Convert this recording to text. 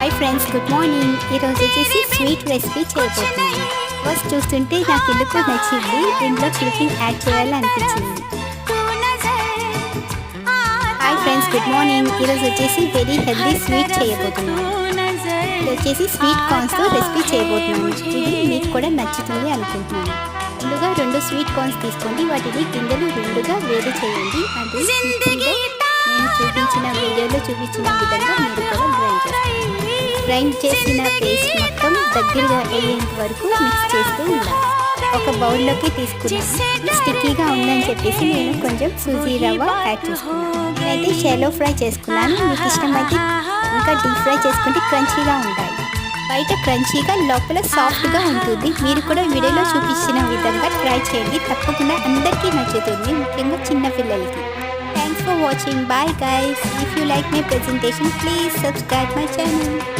Hi friends, good morning. ఈరోజు వచ్చేసి sweet recipe చేయబోతున్నాను. ఫస్ట్ చూస్తుంటే నాకు ఎందుకు నచ్చింది, దీంట్లో క్లిప్పింగ్ యాడ్ చేయాలనిపించింది. Hi friends, good morning. ఈరోజు వచ్చేసి వెరీ హెల్దీ స్వీట్ చేయబోతున్నాను. ఇది వచ్చేసి స్వీట్ కార్న్స్తో రెసిపీ చేయబోతున్నాను. ఇది మీకు కూడా నచ్చుతుంది అనుకుంటున్నాను. ముందుగా 2 స్వీట్ కార్న్స్ తీసుకోండి. వాటిని గింజలు రెండుగా వేడి చేయండి. అది నేను చూపించిన వీడియోలో చూపించిన విధంగా మీరు కూడా గ్రైండ్ చేసిన పేస్ట్ మొత్తం దగ్గరగా అయ్యేంత వరకు మిక్స్ చేస్తూ ఉండాలి. ఒక బౌల్లోకి తీసుకున్నాను. స్టిక్కీగా ఉందని చెప్పేసి నేను కొంచెం సూజీ రవ్వ యాడ్ చేసుకున్నాను. నేనైతే షాలో ఫ్రై చేసుకున్నాను. మీకు ఇష్టమైతే ఇంకా డీప్ ఫ్రై చేసుకుంటే క్రంచీగా ఉంటాయి. బయట క్రంచీగా లోపల సాఫ్ట్గా ఉంటుంది. మీరు కూడా వీడియోలో చూపించిన విధంగా ట్రై చేయండి. తప్పకుండా అందరికీ నచ్చుతుంది, ముఖ్యంగా చిన్న పిల్లలకి. Thanks for watching. Bye guys. If you like my presentation, please subscribe my channel.